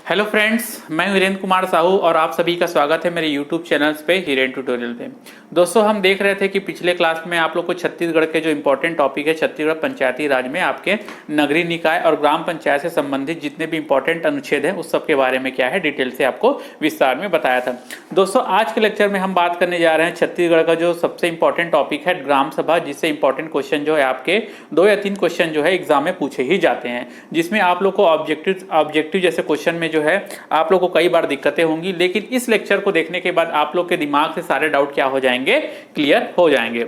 Hello friends, मैं वीरेंद्र कुमार साहू और आप सभी का स्वागत है मेरे यूट्यूब चैनल्स पे हीरेन ट्यूटोरियल पे। दोस्तों, हम देख रहे थे कि पिछले क्लास में आप लोग को छत्तीसगढ़ के जो इंपॉर्टेंट टॉपिक है छत्तीसगढ़ पंचायती राज में आपके नगरीय निकाय और ग्राम पंचायत से संबंधित जितने भी इंपॉर्टेंट अनुच्छेद हैं उस सब के बारे में क्या है डिटेल से आपको विस्तार में बताया था। दोस्तों, आज के लेक्चर में हम बात करने जा रहे हैं छत्तीसगढ़ का जो सबसे इंपॉर्टेंट टॉपिक है ग्राम सभा, जिससे इंपॉर्टेंट क्वेश्चन जो है आपके 2 या 3 क्वेश्चन जो है एग्जाम में पूछे ही जाते हैं, जिसमें आप लोग को ऑब्जेक्टिव जैसे क्वेश्चन में जो है आप लोग को कई बार दिक्कतें होंगी, लेकिन इस लेक्चर को देखने के बाद आप लोग के दिमाग से सारे डाउट क्या हो जाएंगे, क्लियर हो जाएंगे।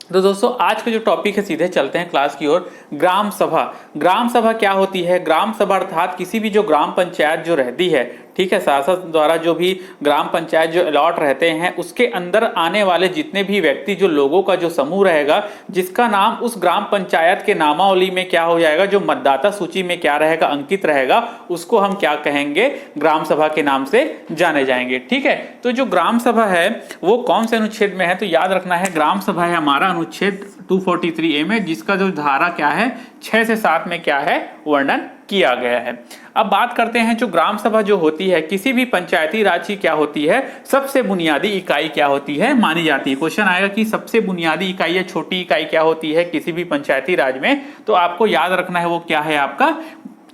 तो दोस्तों, आज के जो टॉपिक है सीधे चलते हैं क्लास की ओर। ग्राम सभा। ग्राम सभा क्या होती है? ग्राम सभा अर्थात किसी भी जो ग्राम पंचायत जो रहती है, ठीक है, शासन द्वारा जो भी ग्राम पंचायत जो अलॉट रहते हैं उसके अंदर आने वाले जितने भी व्यक्ति, जो लोगों का जो समूह रहेगा, जिसका नाम उस ग्राम पंचायत के नामावली में क्या हो जाएगा, जो मतदाता सूची में क्या रहेगा, अंकित रहेगा, उसको हम क्या कहेंगे, ग्राम सभा के नाम से जाने जाएंगे। ठीक है, तो जो ग्राम सभा है वो कौन से अनुच्छेद में है, तो याद रखना है ग्राम सभा है हमारा अनुच्छेद 243A में, जिसका जो धारा क्या है 6 से 7 में क्या है वर्णन किया गया है। अब बात करते हैं, जो ग्राम सभा जो होती है किसी भी पंचायती राज की क्या होती है, सबसे बुनियादी इकाई क्या होती है मानी जाती है। क्वेश्चन आएगा कि सबसे बुनियादी इकाई या छोटी इकाई क्या होती है किसी भी पंचायती राज में, तो आपको याद रखना है वो क्या है, आपका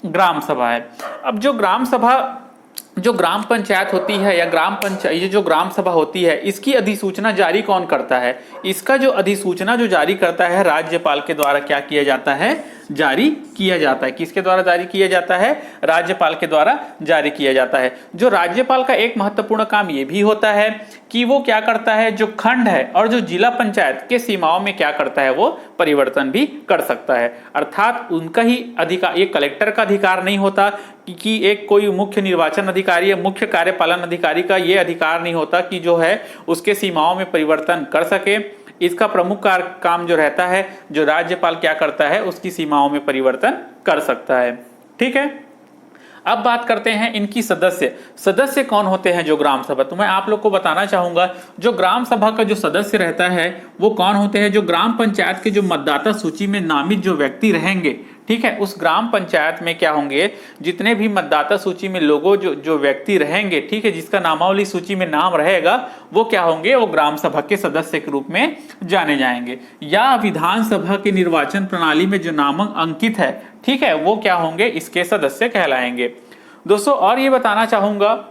ग्राम सभा है। अब जो ग्राम पंचायत होती है या ये जो ग्राम सभा होती है, इसकी अधिसूचना जारी कौन करता है? इसका जो अधिसूचना जो जारी करता है राज्यपाल के द्वारा क्या किया जाता है, जारी किया जाता है। किसके द्वारा जारी किया जाता है? राज्यपाल के द्वारा जारी किया जाता है। जो राज्यपाल का एक महत्वपूर्ण काम ये भी होता है कि वो क्या करता है, जो खंड है और जो जिला पंचायत के सीमाओं में क्या करता है, वो परिवर्तन भी कर सकता है। अर्थात उनका ही अधिकार, ये कलेक्टर का अधिकार नहीं होता कि एक कोई मुख्य निर्वाचन अधिकारी या मुख्य कार्यपालन अधिकारी का ये अधिकार नहीं होता कि जो है उसके सीमाओं में परिवर्तन कर सके। इसका प्रमुख काम जो रहता है, जो राज्यपाल क्या करता है, उसकी सीमाओं में परिवर्तन कर सकता है। ठीक है, अब बात करते हैं इनकी सदस्य कौन होते हैं जो ग्राम सभा। तो मैं आप लोग को बताना चाहूंगा, जो ग्राम सभा का जो सदस्य रहता है वो कौन होते हैं, जो ग्राम पंचायत के जो मतदाता सूची में नामित जो व्यक्ति रहेंगे, ठीक है, उस ग्राम पंचायत में क्या होंगे, जितने भी मतदाता सूची में लोगों जो व्यक्ति रहेंगे, ठीक है, जिसका नामावली सूची में नाम रहेगा, वो क्या होंगे, वो ग्राम सभा के सदस्य के रूप में जाने जाएंगे। या विधानसभा की निर्वाचन प्रणाली में जो नामांक अंकित है, ठीक है, वो क्या होंगे, इसके सदस्य कहलाएंगे। दोस्तों, और ये बताना चाहूंगा,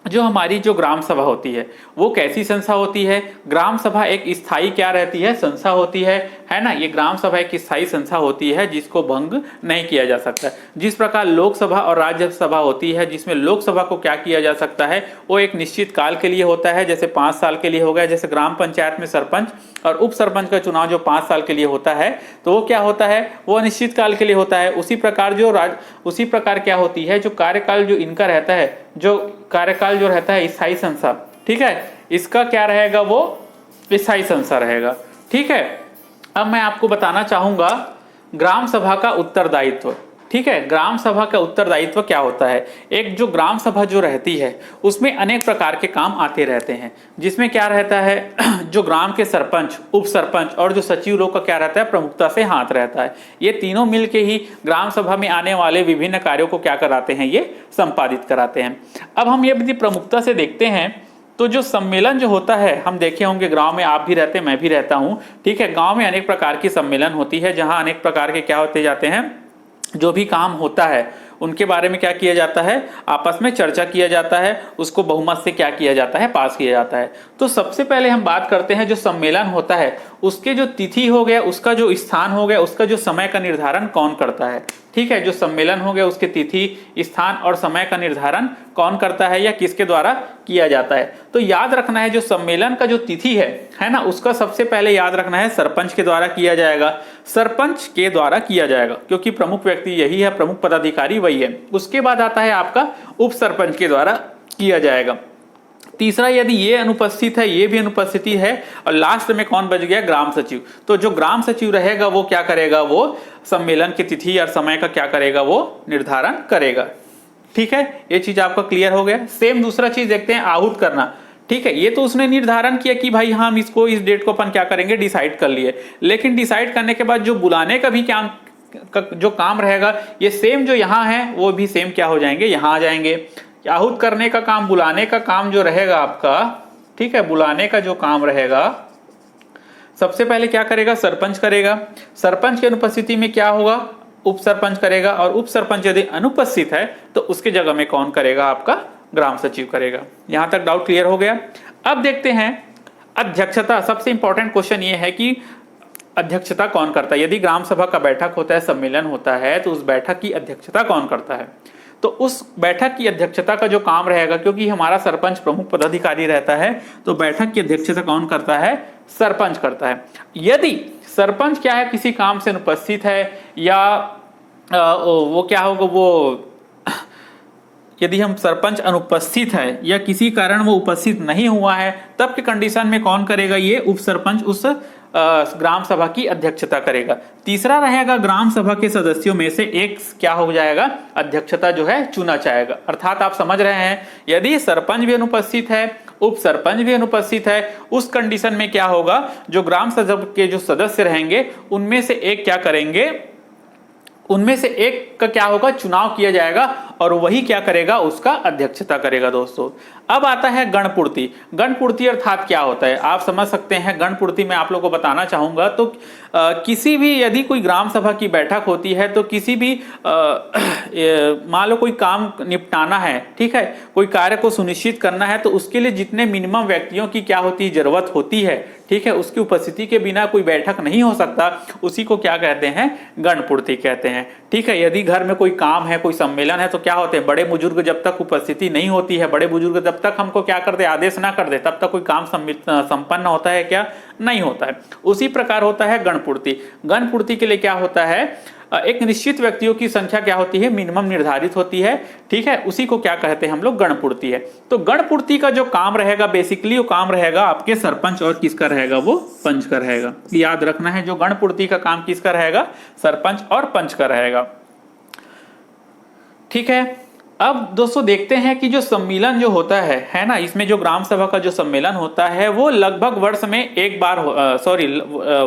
जो हमारी जो ग्राम सभा होती है वो कैसी संस्था होती है? ग्राम सभा एक स्थायी क्या रहती है, संस्था होती है ना। ये ग्राम सभा एक स्थायी संस्था होती है जिसको भंग नहीं किया जा सकता। जिस प्रकार लोकसभा और राज्यसभा होती है, जिसमें लोकसभा को क्या किया जा सकता है, वो एक निश्चित काल के लिए होता है, जैसे 5 साल के लिए हो गया। जैसे ग्राम पंचायत में सरपंच और उप सरपंच का चुनाव जो 5 साल के लिए होता है, तो वो क्या होता है, वो अनिश्चित काल के लिए होता है। उसी प्रकार क्या होती है, जो कार्यकाल जो इनका रहता है, जो कार्यकाल जो रहता है स्थायी संस्था, ठीक है, इसका क्या रहेगा, वो स्थायी संस्था रहेगा। ठीक है, अब मैं आपको बताना चाहूंगा ग्राम सभा का उत्तरदायित्व। ठीक है, ग्राम सभा का उत्तरदायित्व क्या होता है? एक जो ग्राम सभा जो रहती है उसमें अनेक प्रकार के काम आते रहते हैं, जिसमें क्या रहता है, जो ग्राम के सरपंच, उप सरपंच और जो सचिव लोग का क्या रहता है, प्रमुखता से हाथ रहता है। ये तीनों मिलके ही ग्राम सभा में आने वाले विभिन्न कार्यों को क्या कराते हैं, ये संपादित कराते हैं। अब हम ये प्रमुखता से देखते हैं, तो जो सम्मेलन जो होता है, हम देखे होंगे गांव में, आप भी रहते हैं, मैं भी रहता हूं, ठीक है, गांव में अनेक प्रकार की सम्मेलन होती है, जहां अनेक प्रकार के क्या होते जाते हैं, जो भी काम होता है उनके बारे में क्या किया जाता है, आपस में चर्चा किया जाता है, उसको बहुमत से क्या किया जाता है, पास किया जाता है। तो सबसे पहले हम बात करते हैं, जो सम्मेलन होता है उसके जो तिथि हो गया, उसका जो स्थान हो गया, उसका जो समय का निर्धारण कौन करता है। ठीक है, जो सम्मेलन हो गया उसके तिथि, स्थान और समय का निर्धारण कौन करता है या किसके द्वारा किया जाता है। तो याद रखना है, जो सम्मेलन का जो तिथि है ना, उसका सबसे पहले याद रखना है सरपंच के द्वारा किया जाएगा। सरपंच के द्वारा किया जाएगा क्योंकि प्रमुख व्यक्ति यही है, प्रमुख पदाधिकारी वही है। उसके बाद आता है आपका उप सरपंच के द्वारा किया जाएगा। तीसरा, यदि ये अनुपस्थित है, ये भी अनुपस्थिति है, और लास्ट में कौन बच गया, ग्राम सचिव। तो जो ग्राम सचिव रहेगा वो क्या करेगा, वो सम्मेलन की तिथि और समय का क्या करेगा, वो निर्धारण करेगा। ठीक है, ये चीज आपका क्लियर हो गया। सेम दूसरा चीज देखते हैं, आहूत करना। ठीक है, ये तो उसने निर्धारण किया कि भाई हम इसको इस डेट को अपन क्या करेंगे, डिसाइड कर लिए, लेकिन डिसाइड करने के बाद जो बुलाने का भी क्या का जो काम रहेगा ये सेम जो यहाँ है वो भी सेम क्या हो जाएंगे, यहाँ आ जाएंगे। आहूत करने का काम, बुलाने का काम जो रहेगा आपका, ठीक है, बुलाने का जो काम रहेगा सबसे पहले क्या करेगा, सरपंच करेगा। सरपंच की अनुपस्थिति में क्या होगा, उप सरपंच करेगा, और उप सरपंच यदि अनुपस्थित है तो उसके जगह में कौन करेगा, आपका ग्राम सचिव करेगा। यहां तक डाउट क्लियर हो गया। अब देखते हैं अध्यक्षता। सबसे इंपॉर्टेंट क्वेश्चन ये है कि अध्यक्षता कौन करता है। यदि ग्राम सभा का बैठक होता है, सम्मेलन होता है, तो उस बैठक की अध्यक्षता कौन करता है। तो उस बैठक की अध्यक्षता का जो काम रहेगा, क्योंकि हमारा सरपंच प्रमुख पदाधिकारी रहता है, तो बैठक की अध्यक्षता कौन करता है, सरपंच करता है। यदि सरपंच क्या है, किसी काम से अनुपस्थित है, या वो क्या होगा, वो यदि हम सरपंच अनुपस्थित है या किसी कारण वो उपस्थित नहीं हुआ है, तब के कंडीशन में कौन करेगा, ये उप सरपंच उस ग्राम सभा की अध्यक्षता करेगा। तीसरा रहेगा, ग्राम सभा के सदस्यों में से एक क्या हो जाएगा, अध्यक्षता जो है चुना जाएगा। अर्थात आप समझ रहे हैं, यदि सरपंच भी अनुपस्थित है, उप सरपंच भी अनुपस्थित है, उस कंडीशन में क्या होगा, जो ग्राम सभा के जो सदस्य रहेंगे उनमें से एक क्या करेंगे, उनमें से एक का क्या होगा, चुनाव किया जाएगा, और वही क्या करेगा, उसका अध्यक्षता करेगा। दोस्तों अब आता है गणपूर्ति। गणपूर्ति अर्थात क्या होता है, आप समझ सकते हैं। गणपूर्ति में आप लोगों को बताना चाहूंगा, तो किसी भी यदि कोई ग्राम सभा की बैठक होती है, तो किसी भी मान लो कोई काम निपटाना है, ठीक है, कोई कार्य को सुनिश्चित करना है, तो उसके लिए जितने मिनिमम व्यक्तियों की क्या होती है, जरूरत होती है, ठीक है, उसकी उपस्थिति के बिना कोई बैठक नहीं हो सकता, उसी को क्या कहते हैं, गणपूर्ति कहते हैं। ठीक है, यदि घर में कोई काम है, कोई सम्मेलन है, तो क्या होते हैं, बड़े बुजुर्ग जब तक उपस्थिति नहीं होती है, बड़े बुजुर्ग जब तक हमको क्या कर दे, आदेश ना कर दे, तब तक कोई काम संपन्न होता है क्या, नहीं होता है। उसी प्रकार होता है गणपूर्ति। गणपूर्ति के लिए क्या होता है, एक निश्चित व्यक्तियों की संख्या क्या होती है, मिनिमम निर्धारित होती है, ठीक है, उसी को क्या कहते हैं हम लोग, गणपूर्ति है। तो गणपूर्ति का जो काम रहेगा, बेसिकली वो काम रहेगा आपके सरपंच और किसका रहेगा, वो पंच का रहेगा। याद रखना है, जो गणपूर्ति का काम किसका रहेगा, सरपंच और पंच का रहेगा। ठीक है, अब दोस्तों देखते हैं कि जो सम्मेलन जो होता है ना, इसमें जो ग्राम सभा का जो सम्मेलन होता है वो लगभग वर्ष में एक बार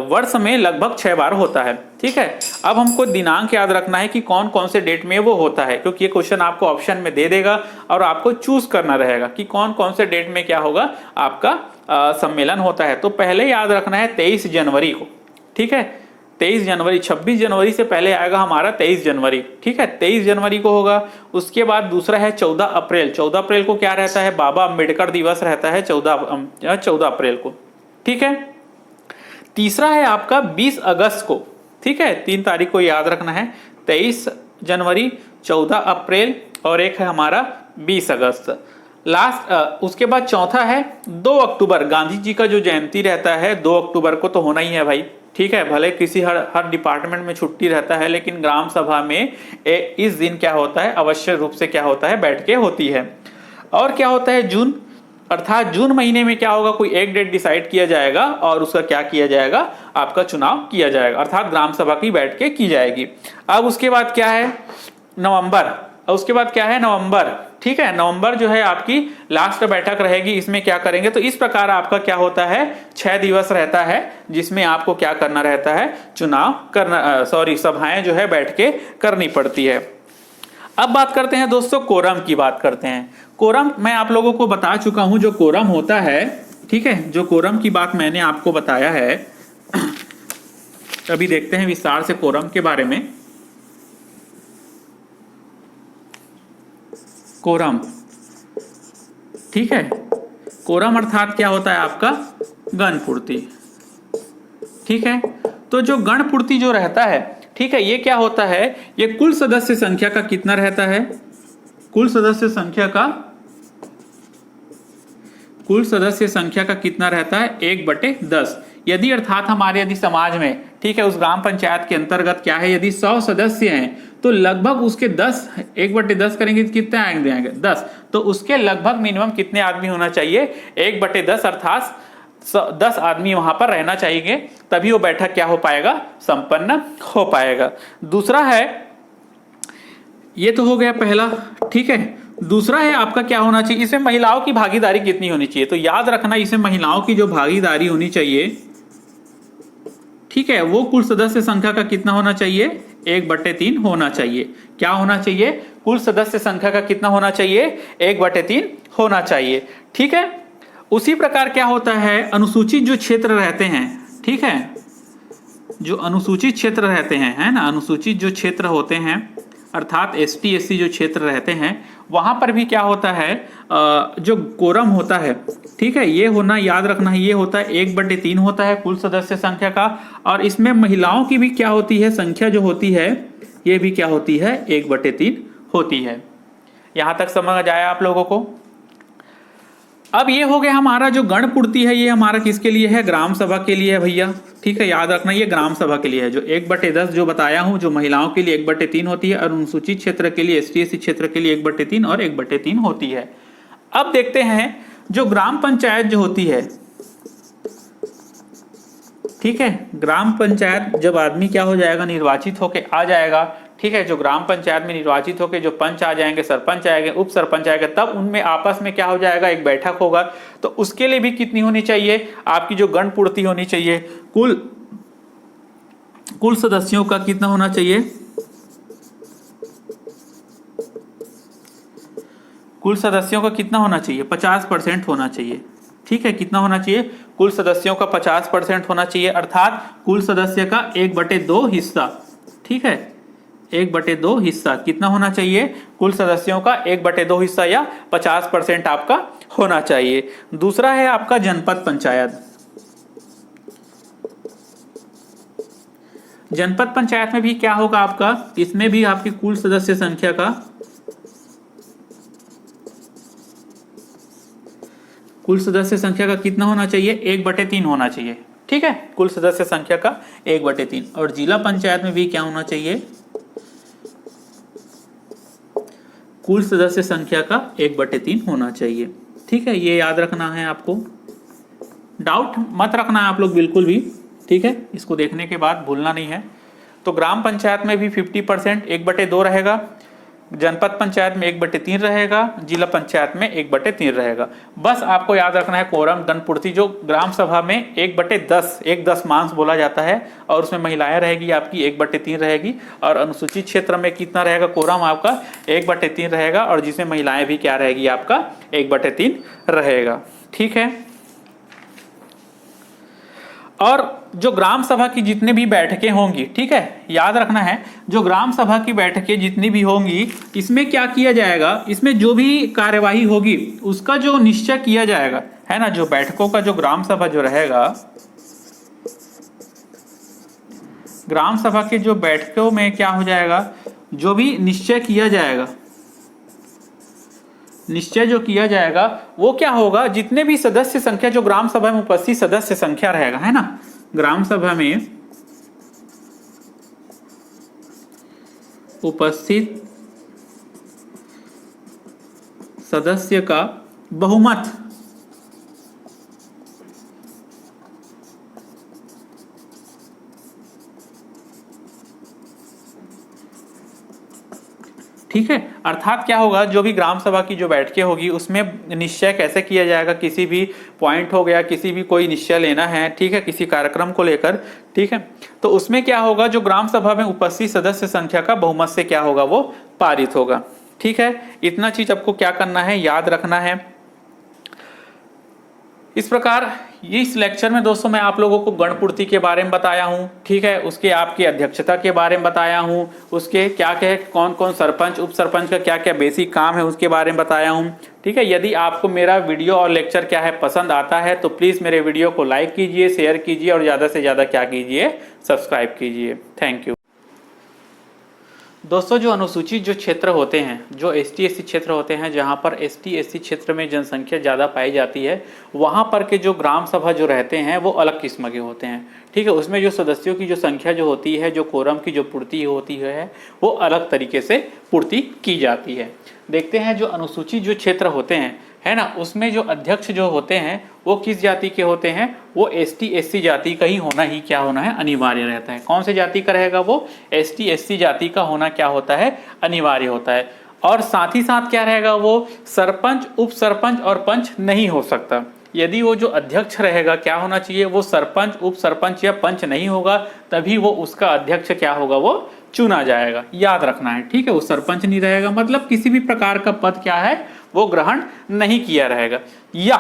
वर्ष में लगभग 6 बार होता है। ठीक है, अब हमको दिनांक याद रखना है कि कौन कौन से डेट में वो होता है, क्योंकि ये क्वेश्चन आपको ऑप्शन में दे देगा और आपको चूज करना रहेगा कि कौन कौन से डेट में क्या होगा, आपका सम्मेलन होता है। तो पहले याद रखना है 23 जनवरी को। ठीक है, 23 जनवरी, 26 जनवरी से पहले आएगा हमारा 23 जनवरी। ठीक है, 23 जनवरी को होगा। उसके बाद दूसरा है 14 अप्रैल। 14 अप्रैल को क्या रहता है, बाबा अम्बेडकर दिवस रहता है 14 अप्रैल को। ठीक है, तीसरा है आपका 20 अगस्त को। ठीक है, 3 तारीख को याद रखना है, 23 जनवरी, 14 अप्रैल और एक है हमारा 20 अगस्त। लास्ट उसके बाद चौथा है 2 अक्टूबर। गांधी जी का जो जयंती रहता है 2 अक्टूबर को तो होना ही है भाई। ठीक है, भले किसी हर डिपार्टमेंट में छुट्टी रहता है, लेकिन ग्राम सभा में इस दिन क्या होता है, अवश्य रूप से क्या होता है, बैठ के होती है। और क्या होता है, जून, अर्थात जून महीने में क्या होगा, कोई एक डेट डिसाइड किया जाएगा और उसका क्या किया जाएगा, आपका चुनाव किया जाएगा, अर्थात ग्राम सभा की बैठ के की जाएगी। अब उसके बाद क्या है, नवंबर। उसके बाद क्या है, नवंबर। ठीक है, नवंबर जो है आपकी लास्ट बैठक रहेगी। इसमें क्या करेंगे, तो इस प्रकार आपका क्या होता है, 6 दिवस रहता है, जिसमें आपको क्या करना रहता है, चुनाव करना, सभाएं जो है बैठ के करनी पड़ती है। अब बात करते हैं दोस्तों, कोरम की बात करते हैं। कोरम मैं आप लोगों को बता चुका हूं, जो कोरम होता है, ठीक है, जो कोरम की बात मैंने आपको बताया है। अभी देखते हैं विस्तार से कोरम के बारे में। कोरम, ठीक है, कोरम अर्थात क्या होता है आपका, गणपूर्ति। ठीक है, तो जो गणपूर्ति जो रहता है, ठीक है, ये क्या होता है, ये कुल सदस्य संख्या का कितना रहता है, कुल सदस्य संख्या का कितना रहता है, 1/10। यदि अर्थात हमारे यदि समाज में, ठीक है, उस ग्राम पंचायत के अंतर्गत क्या है, यदि 100 सदस्य हैं तो लगभग उसके 1/10 करेंगे तो कितने आएंगे, 10। तो उसके लगभग मिनिमम कितने आदमी होना चाहिए, 1/10, अर्थात 10 आदमी वहां पर रहना चाहिए, तभी वो बैठक क्या हो पाएगा, संपन्न हो पाएगा। दूसरा है, ये तो हो गया पहला। ठीक है, दूसरा है आपका क्या होना चाहिए, इसमें महिलाओं की भागीदारी कितनी होनी चाहिए। तो याद रखना, इसमें महिलाओं की जो भागीदारी होनी चाहिए, ठीक है, वो कुल सदस्य संख्या का कितना होना चाहिए, 1/3 होना चाहिए। क्या होना चाहिए? कुल सदस्य संख्या का कितना होना चाहिए? 1/3 होना चाहिए। ठीक है। उसी प्रकार क्या होता है, अनुसूचित जो क्षेत्र रहते हैं, ठीक है, जो अनुसूचित क्षेत्र रहते हैं, है ना, अनुसूचित जो क्षेत्र होते हैं अर्थात ST SC जो क्षेत्र रहते हैं, वहां पर भी क्या होता है, जो कोरम होता है, ठीक है, ये होना याद रखना है, ये होता है 1/3 होता है कुल सदस्य संख्या का। और इसमें महिलाओं की भी क्या होती है, संख्या जो होती है ये भी क्या होती है, 1/3 होती है। यहां तक समझ आया आप लोगों को? अब ये हो गया हमारा जो गण पूर्ति है, ये हमारा किसके लिए है? ग्राम सभा के लिए है भैया। ठीक है, याद रखना, ये ग्राम सभा के लिए है। जो 1/10 जो बताया हूं, जो महिलाओं के लिए 1/3 होती है और अनुसूचित क्षेत्र के लिए ST SC क्षेत्र के लिए 1/3 और 1/3 होती है। अब देखते हैं जो ग्राम पंचायत जो होती है, ठीक है, ग्राम पंचायत जब आदमी क्या हो जाएगा, निर्वाचित होके आ जाएगा, ठीक है, जो ग्राम पंचायत में निर्वाचित होकर जो पंच आ जाएंगे, सरपंच आएंगे, उप सरपंच आएंगे, तब उनमें आपस में क्या हो जाएगा, एक बैठक होगा। तो उसके लिए भी कितनी होनी चाहिए, आपकी जो गण पूर्ति होनी चाहिए, कुल सदस्यों का कितना होना चाहिए, कुल सदस्यों का कितना होना चाहिए, 50% होना चाहिए। ठीक है, कितना होना चाहिए, कुल सदस्यों का 50% होना चाहिए, अर्थात कुल सदस्य का 1/2 हिस्सा। ठीक है, 1/2 हिस्सा कितना होना चाहिए, कुल सदस्यों का 1/2 हिस्सा या 50% आपका होना चाहिए। दूसरा है आपका जनपद पंचायत। जनपद पंचायत में भी क्या होगा आपका, इसमें भी आपकी कुल सदस्य संख्या का, कुल सदस्य संख्या का कितना होना चाहिए, 1/3 होना चाहिए। ठीक है, कुल सदस्य संख्या का 1/3। और जिला पंचायत में भी क्या होना चाहिए, कुल सदस्य संख्या का 1/3 होना चाहिए। ठीक है, ये याद रखना है आपको, डाउट मत रखना है आप लोग बिल्कुल भी। ठीक है, इसको देखने के बाद भूलना नहीं है। तो ग्राम पंचायत में भी 50% 1/2 रहेगा, जनपद पंचायत में 1/3 रहेगा, जिला पंचायत में 1/3 रहेगा। बस आपको याद रखना है कोरम गण पूर्ति जो ग्राम सभा में 1/10 एक दशमांश बोला जाता है, और उसमें महिलाएं रहेगी आपकी 1/3 रहेगी, और अनुसूचित क्षेत्र में कितना रहेगा, कोरम आपका 1/3 रहेगा, और जिसमें महिलाएं भी क्या रहेगी, आपका 1/3 रहेगा। ठीक है, और जो ग्राम सभा की जितने भी बैठकें होंगी, ठीक है, याद रखना है, जो ग्राम सभा की बैठकें जितनी भी होंगी, इसमें क्या किया जाएगा, इसमें जो भी कार्यवाही होगी उसका जो निश्चय किया जाएगा, है ना, जो बैठकों का जो ग्राम सभा जो रहेगा, ग्राम सभा के जो बैठकों में क्या हो जाएगा, जो भी निश्चय किया जाएगा, निश्चय जो किया जाएगा वो क्या होगा, जितने भी सदस्य संख्या जो ग्राम सभा में उपस्थित सदस्य संख्या रहेगा, है ना, ग्राम सभा में उपस्थित सदस्य का बहुमत, ठीक है, अर्थात क्या होगा, जो भी ग्राम सभा की जो बैठकें होगी उसमें निश्चय कैसे किया जाएगा, किसी भी पॉइंट हो गया, किसी भी कोई निश्चय लेना है, ठीक है, किसी कार्यक्रम को लेकर, ठीक है, तो उसमें क्या होगा, जो ग्राम सभा में उपस्थित सदस्य संख्या का बहुमत से क्या होगा, वो पारित होगा। ठीक है, इतना चीज आपको क्या करना है, याद रखना है। इस प्रकार इस लेक्चर में दोस्तों मैं आप लोगों को गणपूर्ति के बारे में बताया हूँ, ठीक है, उसके आपकी अध्यक्षता के बारे में बताया हूँ, उसके क्या क्या कौन कौन सरपंच उप सरपंच का क्या क्या बेसिक काम है उसके बारे में बताया हूँ। ठीक है, यदि आपको मेरा वीडियो और लेक्चर क्या है पसंद आता है तो प्लीज़ मेरे वीडियो को लाइक कीजिए, शेयर कीजिए और ज़्यादा से ज़्यादा क्या कीजिए, सब्सक्राइब कीजिए। Thank you. दोस्तों, जो अनुसूचित जो क्षेत्र होते हैं, जो ST SC क्षेत्र होते हैं, जहाँ पर ST SC क्षेत्र में जनसंख्या ज़्यादा पाई जाती है, वहाँ पर के जो ग्राम सभा जो रहते हैं वो अलग किस्म के होते हैं। ठीक है, उसमें जो सदस्यों की जो संख्या जो होती है, जो कोरम की जो पूर्ति होती है, वो अलग तरीके से पूर्ति की जाती है। देखते हैं जो अनुसूचित जो क्षेत्र होते हैं, है ना, उसमें जो अध्यक्ष जो होते हैं वो किस जाति के होते हैं, वो ST SC जाति का ही होना ही क्या होना है, अनिवार्य रहता है। कौन से जाति का रहेगा, वो ST SC जाति का होना क्या होता है, अनिवार्य होता है। और साथ ही साथ क्या रहेगा, वो सरपंच उप सरपंच और पंच नहीं हो सकता। यदि वो जो अध्यक्ष रहेगा क्या होना चाहिए, वो सरपंच उप सरपंच या पंच नहीं होगा, तभी वो उसका अध्यक्ष क्या होगा, वो चुना जाएगा, याद रखना है, ठीक है। वो सरपंच नहीं रहेगा, मतलब किसी भी प्रकार का पद क्या है वो ग्रहण नहीं किया रहेगा। या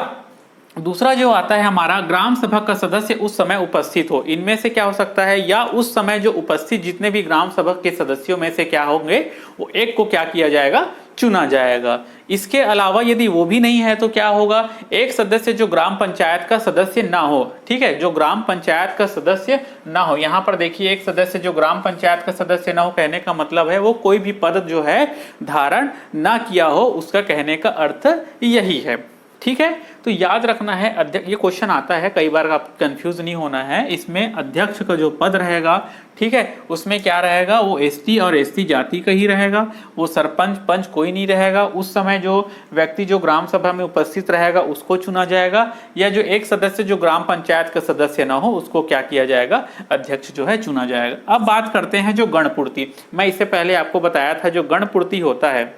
दूसरा जो आता है हमारा, ग्राम सभा का सदस्य उस समय उपस्थित हो। इनमें से क्या हो सकता है, या उस समय जो उपस्थित जितने भी ग्राम सभा के सदस्यों में से क्या होंगे, वो एक को क्या किया जाएगा, चुना जाएगा। इसके अलावा यदि वो भी नहीं है तो क्या होगा, एक सदस्य जो ग्राम पंचायत का सदस्य ना हो, ठीक है, जो ग्राम पंचायत का सदस्य ना हो। यहाँ पर देखिए, एक सदस्य जो ग्राम पंचायत का सदस्य ना हो, कहने का मतलब है वो कोई भी पद जो है धारण ना किया हो, उसका कहने का अर्थ यही है, ठीक है। तो याद रखना है अध्यक्ष, ये क्वेश्चन आता है कई बार, आप कंफ्यूज नहीं होना है। इसमें अध्यक्ष का जो पद रहेगा, ठीक है, उसमें क्या रहेगा, वो एसटी और एससी जाति का ही रहेगा। वो सरपंच पंच कोई नहीं रहेगा। उस समय जो व्यक्ति जो ग्राम सभा में उपस्थित रहेगा उसको चुना जाएगा, या जो एक सदस्य जो ग्राम पंचायत का सदस्य ना हो उसको क्या किया जाएगा, अध्यक्ष जो है चुना जाएगा। अब बात करते हैं जो गणपूर्ति। मैं इससे पहले आपको बताया था जो गणपूर्ति होता है,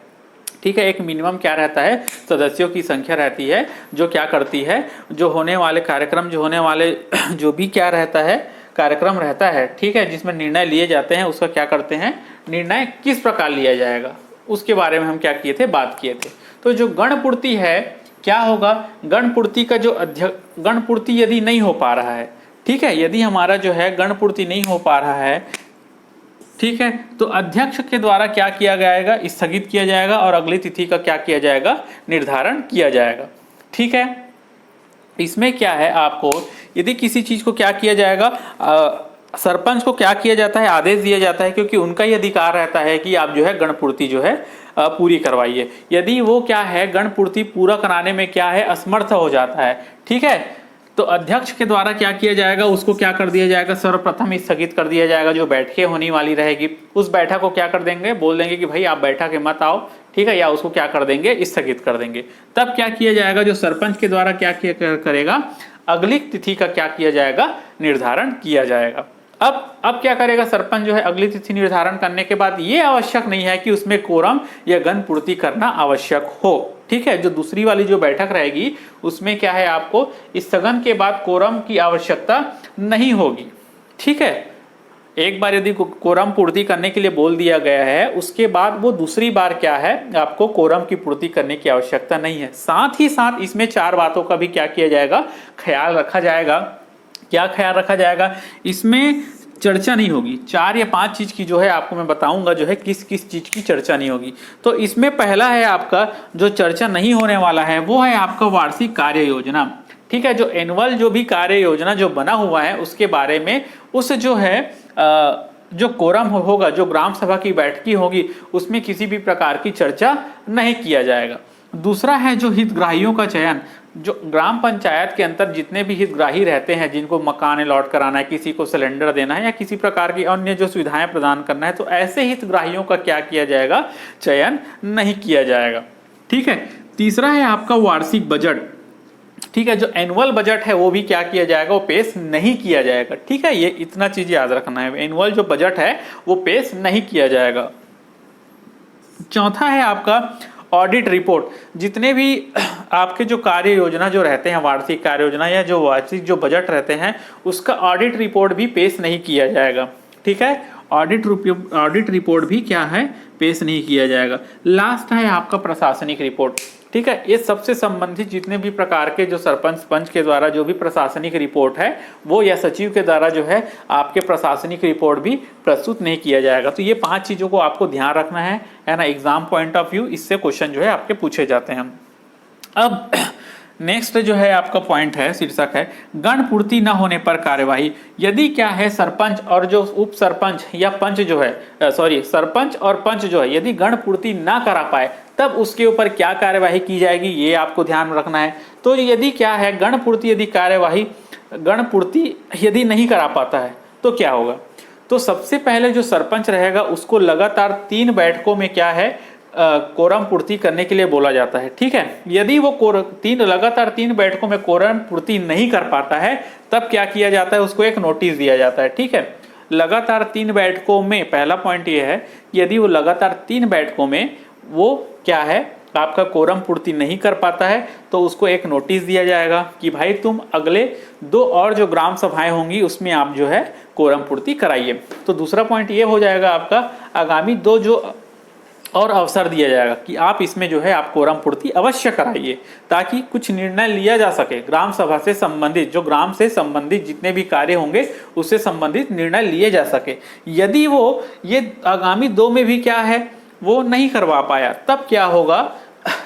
ठीक है, एक मिनिमम क्या रहता है, सदस्यों की संख्या रहती है, जो क्या करती है, जो होने वाले कार्यक्रम, जो होने वाले जो भी क्या रहता है, कार्यक्रम रहता है, ठीक है, जिसमें निर्णय लिए जाते हैं, उसका क्या करते हैं, निर्णय किस प्रकार लिया जाएगा, उसके बारे में हम क्या किए थे, बात किए थे। तो जो गणपूर्ति है, क्या होगा, गणपूर्ति का जो अध्यक्ष, गणपूर्ति यदि नहीं हो पा रहा है, ठीक है, यदि हमारा जो है गणपूर्ति नहीं हो पा रहा है, ठीक है, तो अध्यक्ष के द्वारा क्या किया जाएगा, स्थगित किया जाएगा और अगली तिथि का क्या किया जाएगा, निर्धारण किया जाएगा, ठीक है। इसमें क्या है, आपको यदि किसी चीज को क्या किया जाएगा, सरपंच को क्या किया जाता है, आदेश दिया जाता है, क्योंकि उनका ही अधिकार रहता है कि आप जो है गणपूर्ति जो है पूरी करवाइए। यदि वो क्या है, गणपूर्ति पूरा कराने में क्या है, असमर्थ हो जाता है, ठीक है, तो अध्यक्ष के द्वारा क्या किया जाएगा, उसको क्या कर दिया जाएगा, सर्वप्रथम स्थगित कर दिया जाएगा। जो बैठकें होने वाली रहेगी उस बैठक को क्या कर देंगे, बोल देंगे कि भाई आप बैठक में मत आओ, ठीक है, या उसको क्या कर देंगे, स्थगित कर देंगे। तब क्या किया जाएगा, जो सरपंच के द्वारा क्या करेगा, अगली तिथि का क्या किया जाएगा, निर्धारण किया जाएगा। अब क्या करेगा सरपंच जो है, अगली तिथि निर्धारण करने के बाद ये आवश्यक नहीं है कि उसमें कोरम या गणपूर्ति करना आवश्यक हो, ठीक है। जो दूसरी वाली जो बैठक रहेगी उसमें क्या है, आपको स्थगन के बाद कोरम की आवश्यकता नहीं होगी, ठीक है। एक बार यदि कोरम पूर्ति करने के लिए बोल दिया गया है, उसके बाद वो दूसरी बार क्या है, आपको कोरम की पूर्ति करने की आवश्यकता नहीं है। साथ ही साथ इसमें 4 बातों का भी क्या किया जाएगा, ख्याल रखा जाएगा। क्या ख्याल रखा जाएगा, इसमें चर्चा नहीं होगी। 4 या 5 चीज की जो है आपको मैं बताऊंगा, जो है किस किस चीज की चर्चा नहीं होगी। तो इसमें पहला है आपका जो चर्चा नहीं होने वाला है, वो है आपका वार्षिक कार्य योजना, ठीक है। जो एनुअल जो भी कार्य योजना जो बना हुआ है उसके बारे में, उस जो है जो कोरम होगा, जो ग्राम सभा की बैठकी होगी, उसमें किसी भी प्रकार की चर्चा नहीं किया जाएगा। दूसरा है जो हितग्राहियों का चयन। जो ग्राम पंचायत के अंदर जितने भी हितग्राही रहते हैं, जिनको मकान अलॉट कराना है, किसी को सिलेंडर देना है या किसी प्रकार की अन्य जो सुविधाएं प्रदान करना है, तो ऐसे हितग्राहियों का क्या किया जाएगा, चयन नहीं किया जाएगा, ठीक है। तीसरा है आपका वार्षिक बजट, ठीक है। जो एनुअल बजट है वो भी क्या किया जाएगा, वो पेश नहीं किया जाएगा, ठीक है। ये इतना चीज याद रखना है, एनुअल जो बजट है वो पेश नहीं किया जाएगा। चौथा है आपका ऑडिट रिपोर्ट। जितने भी आपके जो कार्य योजना जो रहते हैं, वार्षिक कार्य योजना या जो वार्षिक जो बजट रहते हैं, उसका ऑडिट रिपोर्ट भी पेश नहीं किया जाएगा, ठीक है। ऑडिट रिपोर्ट भी क्या है, पेश नहीं किया जाएगा। लास्ट है आपका प्रशासनिक रिपोर्ट, ठीक है। ये सबसे संबंधित जितने भी प्रकार के जो सरपंच पंच के द्वारा जो भी प्रशासनिक रिपोर्ट है, वो या सचिव के द्वारा जो है आपके प्रशासनिक रिपोर्ट भी प्रस्तुत नहीं किया जाएगा। तो ये 5 चीजों को आपको ध्यान रखना है ना, एग्जाम पॉइंट ऑफ व्यू इससे क्वेश्चन जो है आपके पूछे जाते हैं। अब नेक्स्ट जो है आपका पॉइंट है, शीर्षक है गणपूर्ति न होने पर कार्यवाही। यदि क्या है, सरपंच और जो उप सरपंच या पंच जो है, सरपंच और पंच जो है, यदि गणपूर्ति ना करा पाए तब उसके ऊपर क्या कार्यवाही की जाएगी, ये आपको ध्यान रखना है। तो यदि क्या है, गणपूर्ति यदि नहीं करा पाता है तो क्या होगा, तो सबसे पहले जो सरपंच रहेगा उसको लगातार 3 बैठकों में क्या है, कोरम पूर्ति करने के लिए बोला जाता है, ठीक है। यदि वो लगातार 3 बैठकों में कोरम पूर्ति नहीं कर पाता है, तब क्या किया जाता है, उसको एक नोटिस दिया जाता है, ठीक है। लगातार 3 बैठकों में, पहला पॉइंट ये है, यदि वो लगातार 3 बैठकों में वो क्या है, आपका कोरम पूर्ति नहीं कर पाता है तो उसको एक नोटिस दिया जाएगा कि भाई तुम अगले 2 और जो ग्राम सभाएं होंगी उसमें आप जो है कोरम पूर्ति कराइए। तो दूसरा पॉइंट ये हो जाएगा आपका, आगामी 2 जो और अवसर दिया जाएगा कि आप इसमें जो है आप कोरम पूर्ति अवश्य कराइए, ताकि कुछ निर्णय लिया जा सके ग्राम सभा से संबंधित, जो ग्राम से संबंधित जितने भी कार्य होंगे उससे संबंधित निर्णय लिए जा सके। यदि वो ये आगामी 2 में भी क्या है वो नहीं करवा पाया, तब क्या होगा,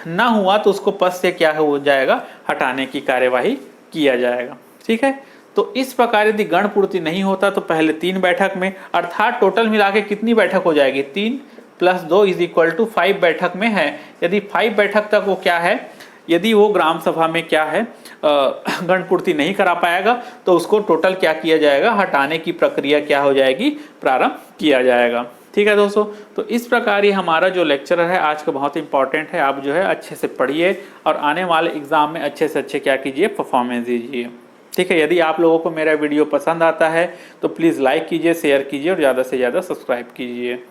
ना हुआ तो उसको पद से क्या हो जाएगा, हटाने की कार्यवाही किया जाएगा। ठीक है, तो इस प्रकार यदि गण पूर्ति नहीं होता तो पहले 3 बैठक में, अर्थात टोटल मिला के कितनी बैठक हो जाएगी, 3 + 2 = 5 बैठक में है। यदि 5 बैठक तक वो क्या है, यदि वो ग्राम सभा में क्या है गण पूर्ति नहीं करा पाएगा तो उसको टोटल क्या किया जाएगा, हटाने की प्रक्रिया क्या हो जाएगी, प्रारंभ किया जाएगा। ठीक है दोस्तों, तो इस प्रकार ये हमारा जो लेक्चर है आज का बहुत इंपॉर्टेंट है। आप जो है अच्छे से पढ़िए और आने वाले एग्जाम में अच्छे से अच्छे क्या कीजिए, परफॉर्मेंस दीजिए। ठीक है, यदि आप लोगों को मेरा वीडियो पसंद आता है तो प्लीज़ लाइक कीजिए, शेयर कीजिए और ज़्यादा से ज़्यादा सब्सक्राइब कीजिए।